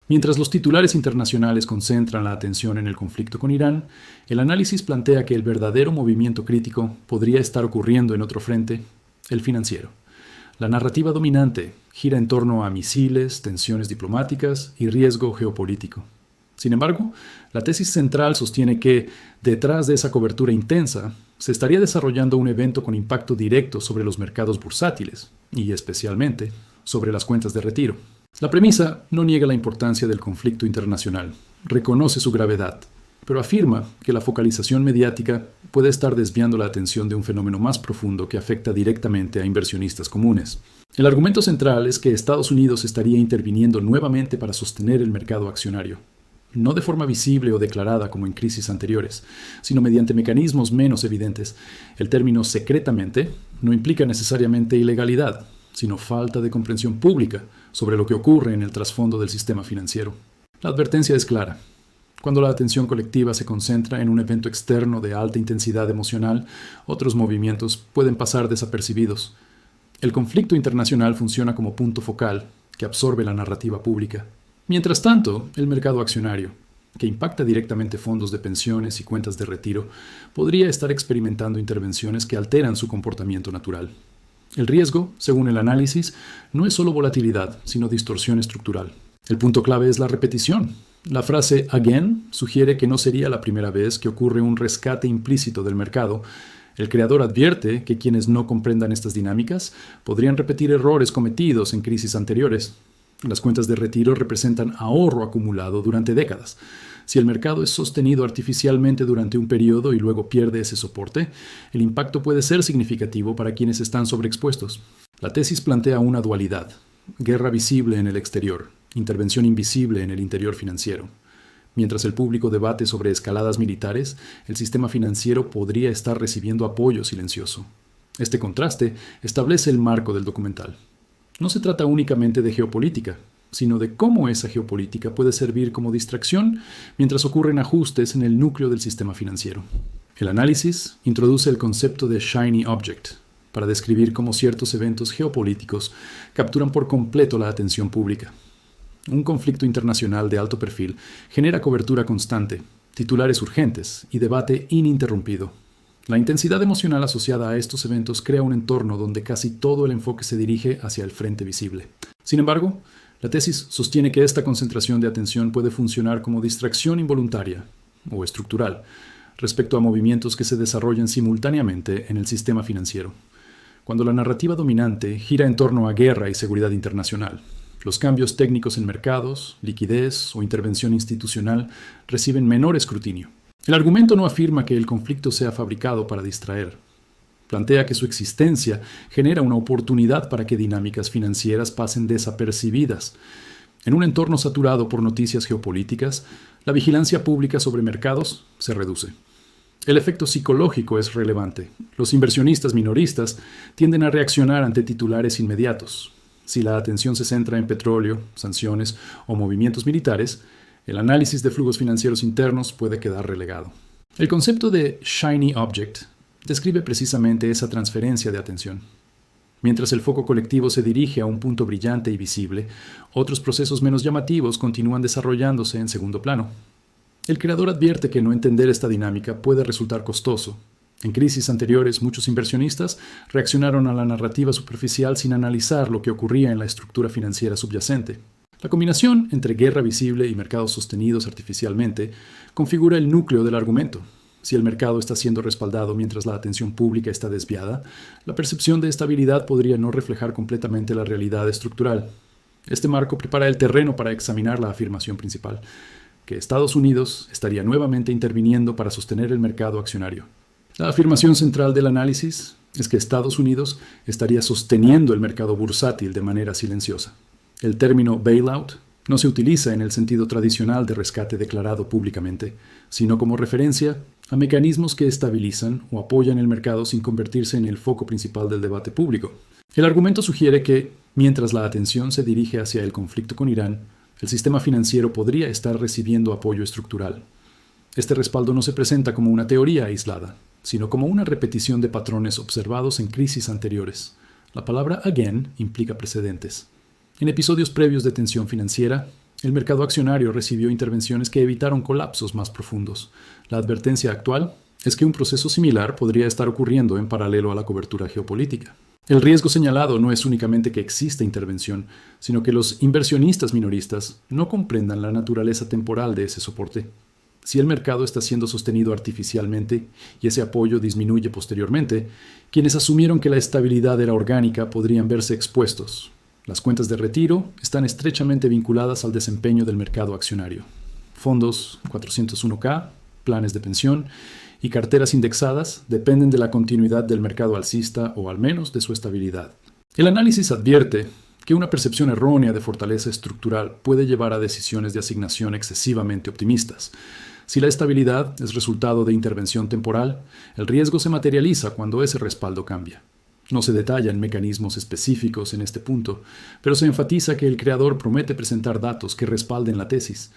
Mientras los titulares internacionales concentran la atención en el conflicto con Irán, el análisis plantea que el verdadero movimiento crítico podría estar ocurriendo en otro frente, el financiero. La narrativa dominante gira en torno a misiles, tensiones diplomáticas y riesgo geopolítico. Sin embargo, la tesis central sostiene que, detrás de esa cobertura intensa, se estaría desarrollando un evento con impacto directo sobre los mercados bursátiles, y especialmente sobre las cuentas de retiro. La premisa no niega la importancia del conflicto internacional, reconoce su gravedad, pero afirma que la focalización mediática puede estar desviando la atención de un fenómeno más profundo que afecta directamente a inversionistas comunes. El argumento central es que Estados Unidos estaría interviniendo nuevamente para sostener el mercado accionario, no de forma visible o declarada como en crisis anteriores, sino mediante mecanismos menos evidentes. El término secretamente no implica necesariamente ilegalidad, sino falta de comprensión pública sobre lo que ocurre en el trasfondo del sistema financiero. La advertencia es clara. Cuando la atención colectiva se concentra en un evento externo de alta intensidad emocional, otros movimientos pueden pasar desapercibidos. El conflicto internacional funciona como punto focal que absorbe la narrativa pública. Mientras tanto, el mercado accionario, que impacta directamente fondos de pensiones y cuentas de retiro, podría estar experimentando intervenciones que alteran su comportamiento natural. El riesgo, según el análisis, no es solo volatilidad, sino distorsión estructural. El punto clave es la repetición. La frase again sugiere que no sería la primera vez que ocurre un rescate implícito del mercado. El creador advierte que quienes no comprendan estas dinámicas podrían repetir errores cometidos en crisis anteriores. Las cuentas de retiro representan ahorro acumulado durante décadas. Si el mercado es sostenido artificialmente durante un periodo y luego pierde ese soporte, el impacto puede ser significativo para quienes están sobreexpuestos. La tesis plantea una dualidad: guerra visible en el exterior, intervención invisible en el interior financiero. Mientras el público debate sobre escaladas militares, el sistema financiero podría estar recibiendo apoyo silencioso. Este contraste establece el marco del documental. No se trata únicamente de geopolítica, sino de cómo esa geopolítica puede servir como distracción mientras ocurren ajustes en el núcleo del sistema financiero. El análisis introduce el concepto de shiny object para describir cómo ciertos eventos geopolíticos capturan por completo la atención pública. Un conflicto internacional de alto perfil genera cobertura constante, titulares urgentes y debate ininterrumpido. La intensidad emocional asociada a estos eventos crea un entorno donde casi todo el enfoque se dirige hacia el frente visible. Sin embargo, la tesis sostiene que esta concentración de atención puede funcionar como distracción involuntaria o estructural respecto a movimientos que se desarrollan simultáneamente en el sistema financiero. Cuando la narrativa dominante gira en torno a guerra y seguridad internacional, los cambios técnicos en mercados, liquidez o intervención institucional reciben menor escrutinio. El argumento no afirma que el conflicto sea fabricado para distraer. Plantea que su existencia genera una oportunidad para que dinámicas financieras pasen desapercibidas. En un entorno saturado por noticias geopolíticas, la vigilancia pública sobre mercados se reduce. El efecto psicológico es relevante. Los inversionistas minoristas tienden a reaccionar ante titulares inmediatos. Si la atención se centra en petróleo, sanciones o movimientos militares, el análisis de flujos financieros internos puede quedar relegado. El concepto de shiny object describe precisamente esa transferencia de atención. Mientras el foco colectivo se dirige a un punto brillante y visible, otros procesos menos llamativos continúan desarrollándose en segundo plano. El creador advierte que no entender esta dinámica puede resultar costoso. En crisis anteriores, muchos inversionistas reaccionaron a la narrativa superficial sin analizar lo que ocurría en la estructura financiera subyacente. La combinación entre guerra visible y mercados sostenidos artificialmente configura el núcleo del argumento. Si el mercado está siendo respaldado mientras la atención pública está desviada, la percepción de estabilidad podría no reflejar completamente la realidad estructural. Este marco prepara el terreno para examinar la afirmación principal, que Estados Unidos estaría nuevamente interviniendo para sostener el mercado accionario. La afirmación central del análisis es que Estados Unidos estaría sosteniendo el mercado bursátil de manera silenciosa. El término bailout no se utiliza en el sentido tradicional de rescate declarado públicamente, sino como referencia a mecanismos que estabilizan o apoyan el mercado sin convertirse en el foco principal del debate público. El argumento sugiere que, mientras la atención se dirige hacia el conflicto con Irán, el sistema financiero podría estar recibiendo apoyo estructural. Este respaldo no se presenta como una teoría aislada, sino como una repetición de patrones observados en crisis anteriores. La palabra again implica precedentes. En episodios previos de tensión financiera, El mercado accionario recibió intervenciones que evitaron colapsos más profundos. La advertencia actual es que un proceso similar podría estar ocurriendo en paralelo a la cobertura geopolítica. El riesgo señalado no es únicamente que exista intervención, sino que los inversionistas minoristas no comprendan la naturaleza temporal de ese soporte. Si el mercado está siendo sostenido artificialmente y ese apoyo disminuye posteriormente, quienes asumieron que la estabilidad era orgánica podrían verse expuestos. Las cuentas de retiro están estrechamente vinculadas al desempeño del mercado accionario. Fondos 401(k), planes de pensión y carteras indexadas dependen de la continuidad del mercado alcista o al menos de su estabilidad. El análisis advierte que una percepción errónea de fortaleza estructural puede llevar a decisiones de asignación excesivamente optimistas. Si la estabilidad es resultado de intervención temporal, el riesgo se materializa cuando ese respaldo cambia. No se detallan mecanismos específicos en este punto, pero se enfatiza que el creador promete presentar datos que respalden la tesis.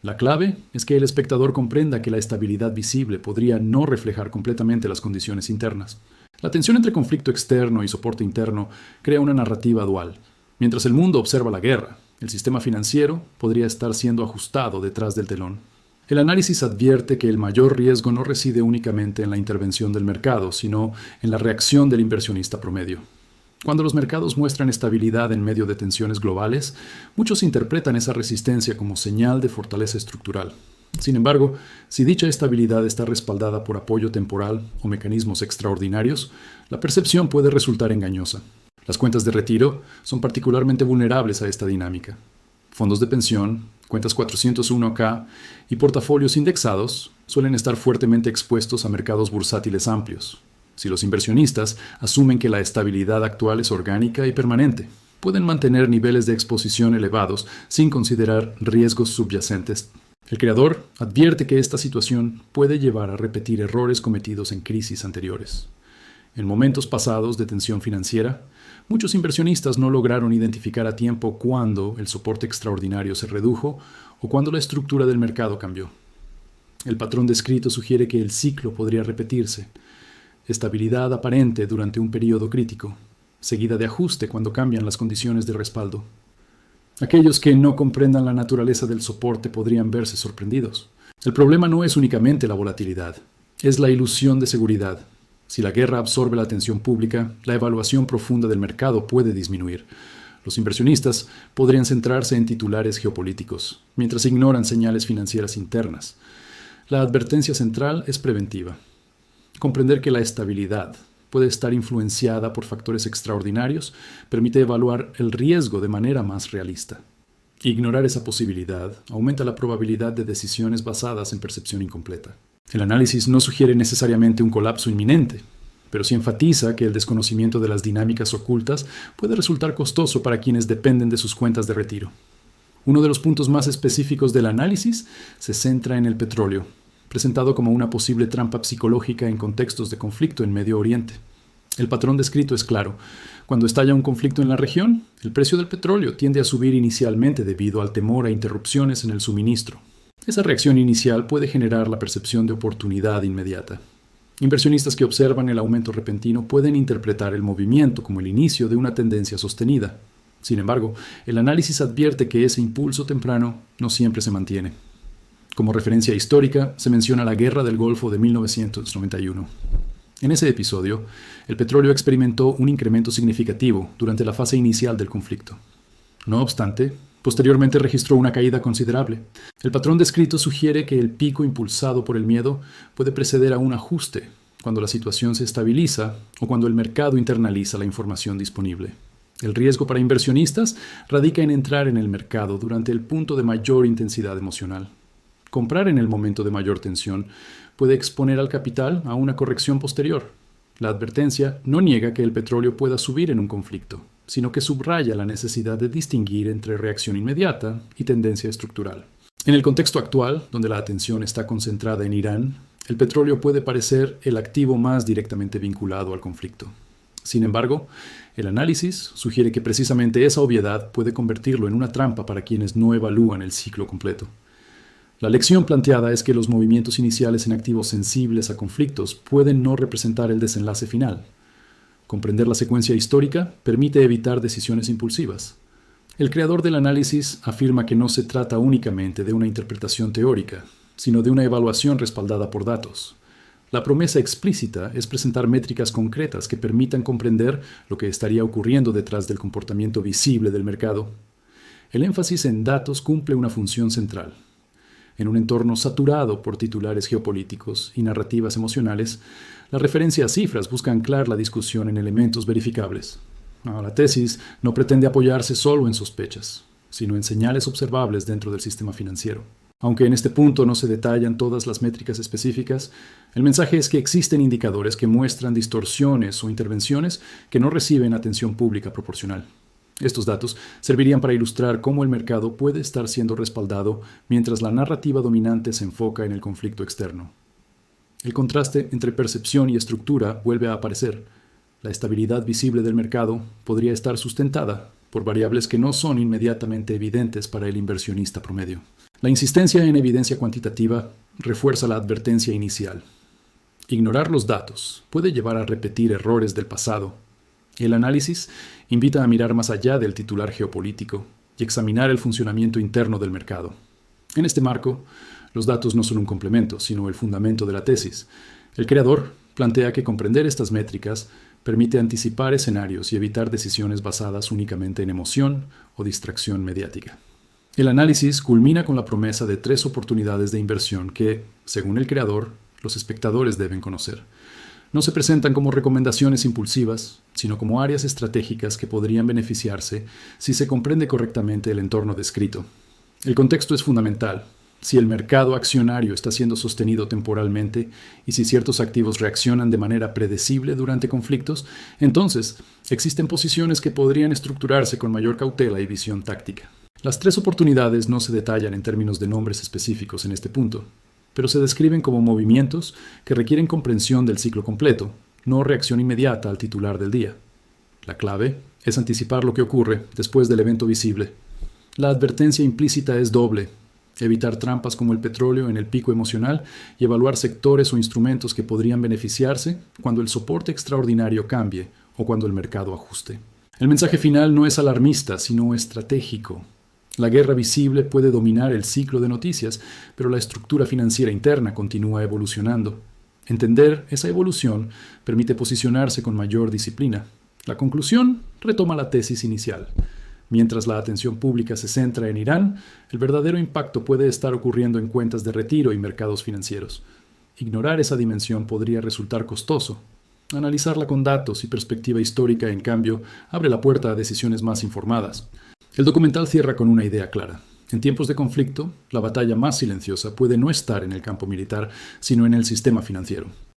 La clave es que el espectador comprenda que la estabilidad visible podría no reflejar completamente las condiciones internas. La tensión entre conflicto externo y soporte interno crea una narrativa dual. Mientras el mundo observa la guerra, el sistema financiero podría estar siendo ajustado detrás del telón. El análisis advierte que el mayor riesgo no reside únicamente en la intervención del mercado, sino en la reacción del inversionista promedio. Cuando los mercados muestran estabilidad en medio de tensiones globales, muchos interpretan esa resistencia como señal de fortaleza estructural. Sin embargo, si dicha estabilidad está respaldada por apoyo temporal o mecanismos extraordinarios, la percepción puede resultar engañosa. Las cuentas de retiro son particularmente vulnerables a esta dinámica. Fondos de pensión, cuentas 401(k) y portafolios indexados suelen estar fuertemente expuestos a mercados bursátiles amplios. Si los inversionistas asumen que la estabilidad actual es orgánica y permanente, pueden mantener niveles de exposición elevados sin considerar riesgos subyacentes. El creador advierte que esta situación puede llevar a repetir errores cometidos en crisis anteriores. En momentos pasados de tensión financiera, muchos inversionistas no lograron identificar a tiempo cuándo el soporte extraordinario se redujo o cuándo la estructura del mercado cambió. El patrón descrito sugiere que el ciclo podría repetirse. Estabilidad aparente durante un periodo crítico, seguida de ajuste cuando cambian las condiciones de respaldo. Aquellos que no comprendan la naturaleza del soporte podrían verse sorprendidos. El problema no es únicamente la volatilidad, es la ilusión de seguridad. Si la guerra absorbe la atención pública, la evaluación profunda del mercado puede disminuir. Los inversionistas podrían centrarse en titulares geopolíticos, mientras ignoran señales financieras internas. La advertencia central es preventiva. Comprender que la estabilidad puede estar influenciada por factores extraordinarios permite evaluar el riesgo de manera más realista. Ignorar esa posibilidad aumenta la probabilidad de decisiones basadas en percepción incompleta. El análisis no sugiere necesariamente un colapso inminente, pero sí enfatiza que el desconocimiento de las dinámicas ocultas puede resultar costoso para quienes dependen de sus cuentas de retiro. Uno de los puntos más específicos del análisis se centra en el petróleo, presentado como una posible trampa psicológica en contextos de conflicto en Medio Oriente. El patrón descrito es claro. Cuando estalla un conflicto en la región, el precio del petróleo tiende a subir inicialmente debido al temor a interrupciones en el suministro. Esa reacción inicial puede generar la percepción de oportunidad inmediata. Inversionistas que observan el aumento repentino pueden interpretar el movimiento como el inicio de una tendencia sostenida. Sin embargo, el análisis advierte que ese impulso temprano no siempre se mantiene. Como referencia histórica, se menciona la Guerra del Golfo de 1991. En ese episodio, el petróleo experimentó un incremento significativo durante la fase inicial del conflicto. No obstante, posteriormente registró una caída considerable. El patrón descrito sugiere que el pico impulsado por el miedo puede preceder a un ajuste cuando la situación se estabiliza o cuando el mercado internaliza la información disponible. El riesgo para inversionistas radica en entrar en el mercado durante el punto de mayor intensidad emocional. Comprar en el momento de mayor tensión puede exponer al capital a una corrección posterior. La advertencia no niega que el petróleo pueda subir en un conflicto, sino que subraya la necesidad de distinguir entre reacción inmediata y tendencia estructural. En el contexto actual, donde la atención está concentrada en Irán, el petróleo puede parecer el activo más directamente vinculado al conflicto. Sin embargo, el análisis sugiere que precisamente esa obviedad puede convertirlo en una trampa para quienes no evalúan el ciclo completo. La lección planteada es que los movimientos iniciales en activos sensibles a conflictos pueden no representar el desenlace final. Comprender la secuencia histórica permite evitar decisiones impulsivas. El creador del análisis afirma que no se trata únicamente de una interpretación teórica, sino de una evaluación respaldada por datos. La promesa explícita es presentar métricas concretas que permitan comprender lo que estaría ocurriendo detrás del comportamiento visible del mercado. El énfasis en datos cumple una función central. En un entorno saturado por titulares geopolíticos y narrativas emocionales, la referencia a cifras busca anclar la discusión en elementos verificables. La tesis no pretende apoyarse solo en sospechas, sino en señales observables dentro del sistema financiero. Aunque en este punto no se detallan todas las métricas específicas, el mensaje es que existen indicadores que muestran distorsiones o intervenciones que no reciben atención pública proporcional. Estos datos servirían para ilustrar cómo el mercado puede estar siendo respaldado mientras la narrativa dominante se enfoca en el conflicto externo. El contraste entre percepción y estructura vuelve a aparecer. La estabilidad visible del mercado podría estar sustentada por variables que no son inmediatamente evidentes para el inversionista promedio. La insistencia en evidencia cuantitativa refuerza la advertencia inicial. Ignorar los datos puede llevar a repetir errores del pasado. El análisis invita a mirar más allá del titular geopolítico y examinar el funcionamiento interno del mercado. En este marco, los datos no son un complemento, sino el fundamento de la tesis. El creador plantea que comprender estas métricas permite anticipar escenarios y evitar decisiones basadas únicamente en emoción o distracción mediática. El análisis culmina con la promesa de 3 oportunidades de inversión que, según el creador, los espectadores deben conocer. No se presentan como recomendaciones impulsivas, sino como áreas estratégicas que podrían beneficiarse si se comprende correctamente el entorno descrito. El contexto es fundamental. Si el mercado accionario está siendo sostenido temporalmente y si ciertos activos reaccionan de manera predecible durante conflictos, entonces existen posiciones que podrían estructurarse con mayor cautela y visión táctica. Las 3 oportunidades no se detallan en términos de nombres específicos en este punto, pero se describen como movimientos que requieren comprensión del ciclo completo, no reacción inmediata al titular del día. La clave es anticipar lo que ocurre después del evento visible. La advertencia implícita es doble: evitar trampas como el petróleo en el pico emocional y evaluar sectores o instrumentos que podrían beneficiarse cuando el soporte extraordinario cambie o cuando el mercado ajuste. El mensaje final no es alarmista, sino estratégico. La guerra visible puede dominar el ciclo de noticias, pero la estructura financiera interna continúa evolucionando. Entender esa evolución permite posicionarse con mayor disciplina. La conclusión retoma la tesis inicial. Mientras la atención pública se centra en Irán, el verdadero impacto puede estar ocurriendo en cuentas de retiro y mercados financieros. Ignorar esa dimensión podría resultar costoso. Analizarla con datos y perspectiva histórica, en cambio, abre la puerta a decisiones más informadas. El documental cierra con una idea clara. En tiempos de conflicto, la batalla más silenciosa puede no estar en el campo militar, sino en el sistema financiero.